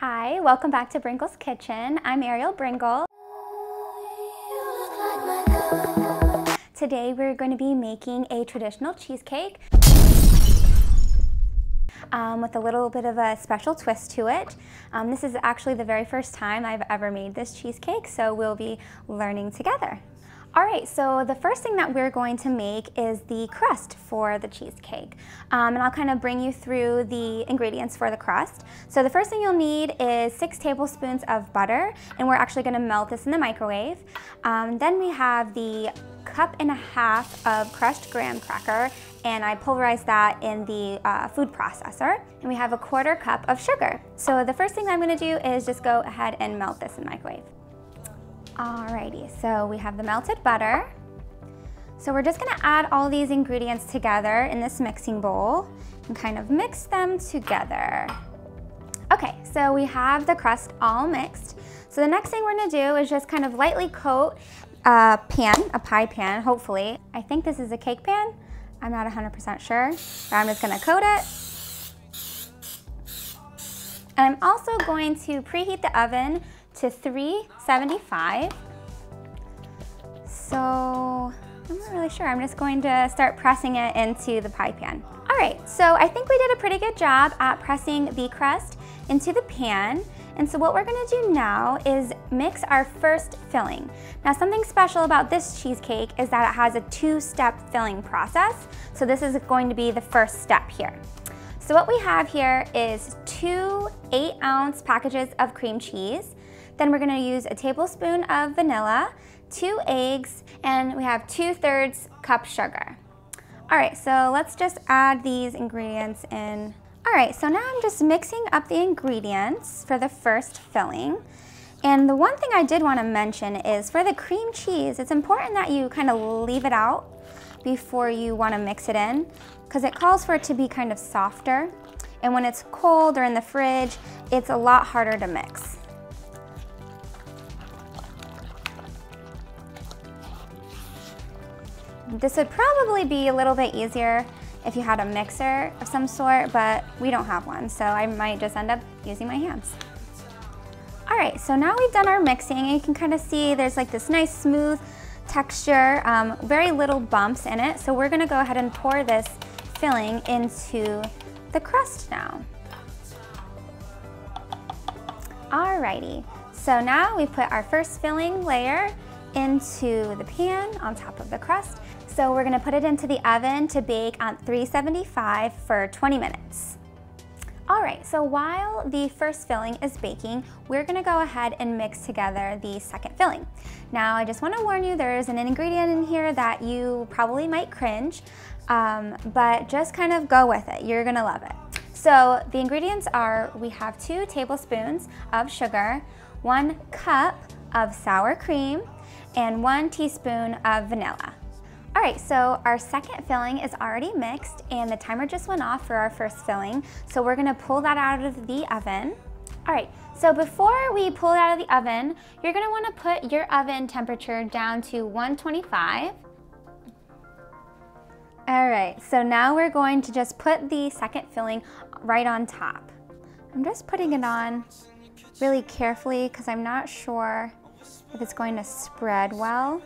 Hi, welcome back to Brengle's Kitchen. I'm Ariel Brengle. Today we're going to be making a traditional cheesecake with a little bit of a special twist to it. This is actually the very first time I've ever made this cheesecake, so we'll be learning together. All right, so the first thing that we're going to make is the crust for the cheesecake. And I'll kind of bring you through the ingredients for the crust. So the first thing you'll need is 6 tablespoons of butter, and we're actually gonna melt this in the microwave. Then we have the 1.5 cups of crushed graham cracker, and I pulverized that in the food processor. And we have a 1/4 cup of sugar. So the first thing I'm gonna do is just go ahead and melt this in the microwave. Alrighty, so we have the melted butter. So we're just gonna add all these ingredients together in this mixing bowl and kind of mix them together. Okay, so we have the crust all mixed. So the next thing we're gonna do is just kind of lightly coat a pie pan, hopefully. I think this is a cake pan. I'm not 100% sure, but I'm just gonna coat it. And I'm also going to preheat the oven to 375. So I'm not really sure. I'm just going to start pressing it into the pie pan. All right, so I think we did a pretty good job at pressing the crust into the pan. And so what we're gonna do now is mix our first filling. Now, something special about this cheesecake is that it has a 2-step filling process. So this is going to be the first step here. So what we have here is 2 8-ounce packages of cream cheese. Then we're gonna use a tablespoon of vanilla, 2 eggs, and we have 2/3 cup sugar. All right, so let's just add these ingredients in. All right, so now I'm just mixing up the ingredients for the first filling. And the one thing I did wanna mention is for the cream cheese, it's important that you kind of leave it out before you wanna mix it in, because it calls for it to be kind of softer. And when it's cold or in the fridge, it's a lot harder to mix. This would probably be a little bit easier if you had a mixer of some sort, but we don't have one, so I might just end up using my hands. All right, so now we've done our mixing, and you can kind of see there's like this nice smooth texture, very little bumps in it. So we're gonna go ahead and pour this filling into the crust now. Alrighty, so now we put our first filling layer into the pan on top of the crust. So we're gonna put it into the oven to bake on 375 for 20 minutes. All right, so while the first filling is baking, we're gonna go ahead and mix together the second filling. Now, I just wanna warn you, there's an ingredient in here that you probably might cringe, but just kind of go with it. You're gonna love it. So the ingredients are, we have 2 tablespoons of sugar, 1 cup of sour cream, and 1 teaspoon of vanilla. All right, so our second filling is already mixed, and the timer just went off for our first filling. So we're gonna pull that out of the oven. All right, so before we pull it out of the oven, you're gonna wanna put your oven temperature down to 125. All right, so now we're going to just put the second filling right on top. I'm just putting it on really carefully because I'm not sure if it's going to spread well.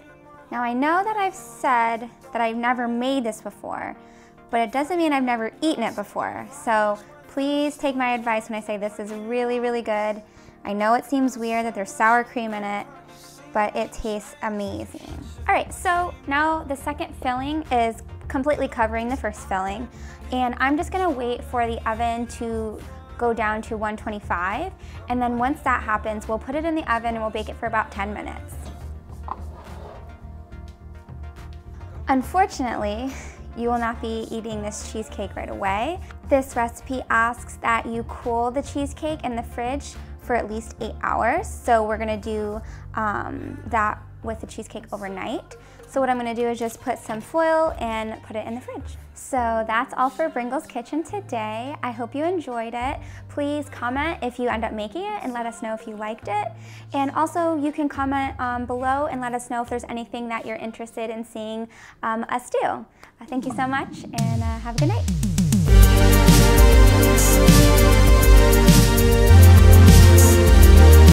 Now, I know that I've said that I've never made this before, but it doesn't mean I've never eaten it before. So please take my advice when I say this is really, really good. I know it seems weird that there's sour cream in it, but it tastes amazing. All right, so now the second filling is completely covering the first filling, and I'm just gonna wait for the oven to go down to 125, and then once that happens, we'll put it in the oven and we'll bake it for about 10 minutes. Unfortunately, you will not be eating this cheesecake right away. This recipe asks that you cool the cheesecake in the fridge for at least 8 hours. So we're gonna do that with the cheesecake overnight. So what I'm gonna do is just put some foil and put it in the fridge. So that's all for Brengle's Kitchen today. I hope you enjoyed it. Please comment if you end up making it and let us know if you liked it. And also you can comment below and let us know if there's anything that you're interested in seeing us do. Thank you so much, and have a good night.